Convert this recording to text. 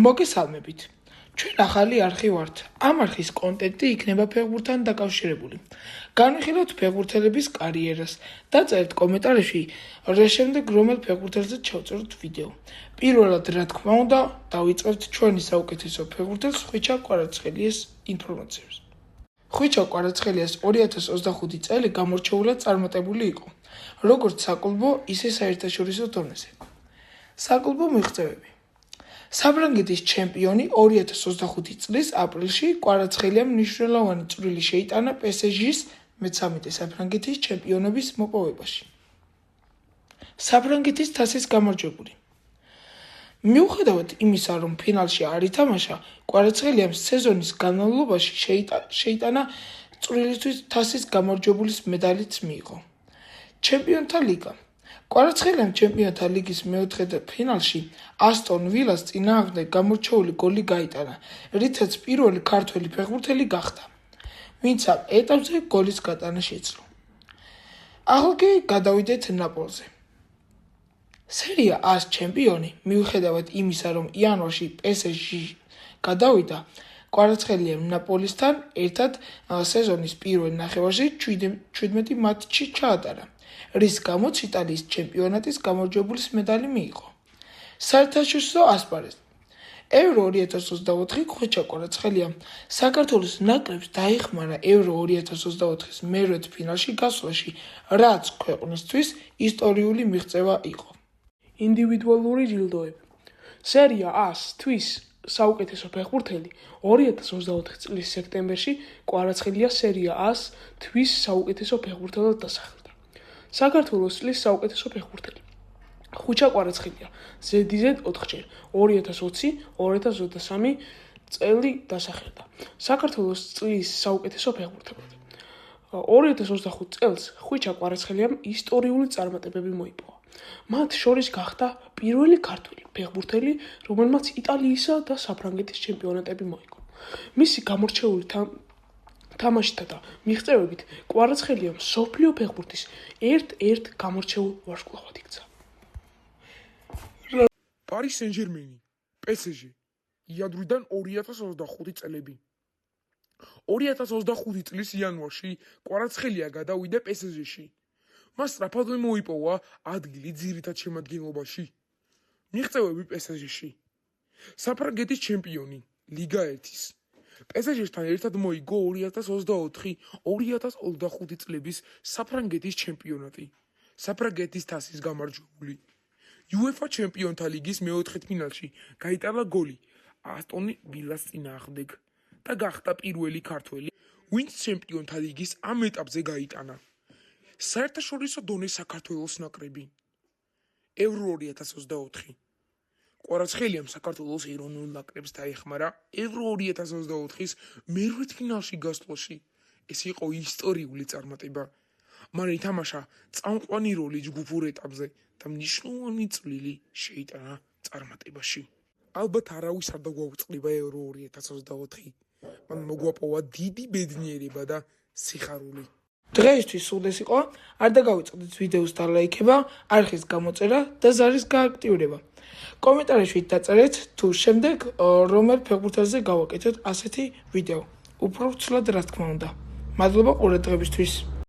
მოგესალმებით. ჩვენ ახალი არხი ვართ. ამ არხის კონტენტი იქნება ფეხბურთთან დაკავშირებული. განვიხილოთ ფეხბურთელების კარიერას. დაწერთ კომენტარებში, შემდეგ რომელ ფეხბურთელზე ჩავწეროთ ვიდეო. პირველად, რა თქმა უნდა, დავიწყებთ ჩვენი საუკეთესო ფეხბურთელს ხვიჩა კვარაცხელიას ინფორმაციებს. ხვიჩა კვარაცხელიას 2025 წელი გამორჩეულად წარმატებული იყო, როგორც საკლუბო, ისე საერთაშორისო დონეზე. საკლუბო მიღწევები. საფრანგეთის ჩემპიონი 2025 წლის აპრილში კვარაცხელიამ მნიშვნელოვანი წვლილი შეიტანა PSG-ს მე-13 საფრანგეთის ჩემპიონობის მოპოვებაში. საფრანგეთის თასის გამარჯვებული. მიუხედავად იმისა, რომ ფინალში არ ითამაშა, კვარაცხელიამ სეზონის განმავლობაში შეიტანა წვლილისთვის თასის გამარჯვებულის მედალიც მიიღო. ჩემპიონთა ლიგა. კვარაცხელიამ ჩემპიონთა ლიგის მეოთხე ფინალში ასტონ ვილას წინააღმდეგ გამორჩეული გოლი გაიტანა, რითაც პირველი ქართველი ფეხბურთელი გახდა, ვინც ამ ეტაპზე გოლის გატანა შეძლო. ახლა კი გადავიდეთ ნაპოლზე. სერია A-ს ჩემპიონი, მიუხედავად იმისა, რომ იანვარში PSG გადავიდა, კვარაცხელიამ ნაპოლისთან ერთად სეზონის პირველ ნახევარში 17 მატჩი ჩაატარა, რის გამოც იტალიის ჩემპიონატის გამარჯვებულის მედალი მიიღო. საერთაშორისო ასპარეზი. ევრო 2024 ხვიჩა კვარაცხელიამ საქართველოს ნაკრებს დაეხმარა ევრო 2024-ის მერვედ ფინალში გასვლაში, რაც ქვეყნისთვის ისტორიული მიღწევა იყო. ინდივიდუალური ჯილდოები. სერია A-თვის საუკეთესო ფეხბურთელი 2024 წლის სექტემბერში კვარაცხელია სერია A-თვის საუკეთესო ფეხბურთელად დასახელდა. საქართველოს წლის საუკეთესო ფეხბურთელი. ხვიჩა კვარაცხელია ZZ 4-ჯერ 2020-2023 წელი დასახელდა. საქართველოს წლის საუკეთესო ფეხბურთელად. 2025 წელს ხვიჩა კვარაცხელიამ ისტორიული წარმატებები მოიპოვა. მათ შორის გახდა პირველი ქართველი ფეხბურთელი, რომელმაც იტალიისა და საფრანგეთის ჩემპიონატები მოიგო. მისი გამორჩეული თამაშითა და მიღწევებით კვარაცხელიამ მსოფლიო ფეხბურთის ერთ-ერთ გამორჩეულ ვარსკვლავად იქცა. Paris Saint-Germain, PSG, იადვრიდან 2025 წლები. 2025 წლის იანვარში კვარაცხელია გადავიდა PSG-ში. მას სწრაფად მოიპოვა ადგილი ძირითად შემადგენლობაში. მიღწევები PSG-ში. საფრანგეთის ჩემპიონი, ლიგა 1-ის. PSG-სთან ერთად მოიგო 2024-2025 წლების საფრანგეთის ჩემპიონატი, საფრანგეთის თასის გამარჯვებული. UEFA ჩემპიონთა ლიგის მეოთხედფინალში გაიტანა გოლი ასტონ ვილას წინააღმდეგ და გახდა პირველი ქართველი, ვინც ჩემპიონთა ლიგის ამ ეტაპზე გაიტანა. საერთაშორისო დონეს საქართველოს ნაკრები. ევრო 2024. კვარაცხელიამ საქართველოს ეროვნულ ნაკრებს დაეხმარა ევრო 2024-ის მერვედფინალში გასვლაში. ეს იყო ისტორიული წარმატება. მან ითამაშა წამყვანი როლი ჯგუფურ ეტაპზე და მნიშვნელოვანი წვლილი შეიტანა წარმატებაში. ალბათ არავის არ დაგვაუწყდება ევრო 2024. მან მოგვაპოვა დიდი ბედნიერება და სიხარული. დღეისთვის სულ ეს იყო. არ დაგავიწყდეთ ვიდეოს დალაიქება, არხის გამოწერა და ზარის გააქტიურება. კომენტარებში დაწერეთ თუ შემდეგ რომელ ფეხბურთელზე გავაკეთოთ ასეთი ვიდეო. უფრო ცუდად, რა თქმა უნდა. მადლობა ყურადღებისთვის.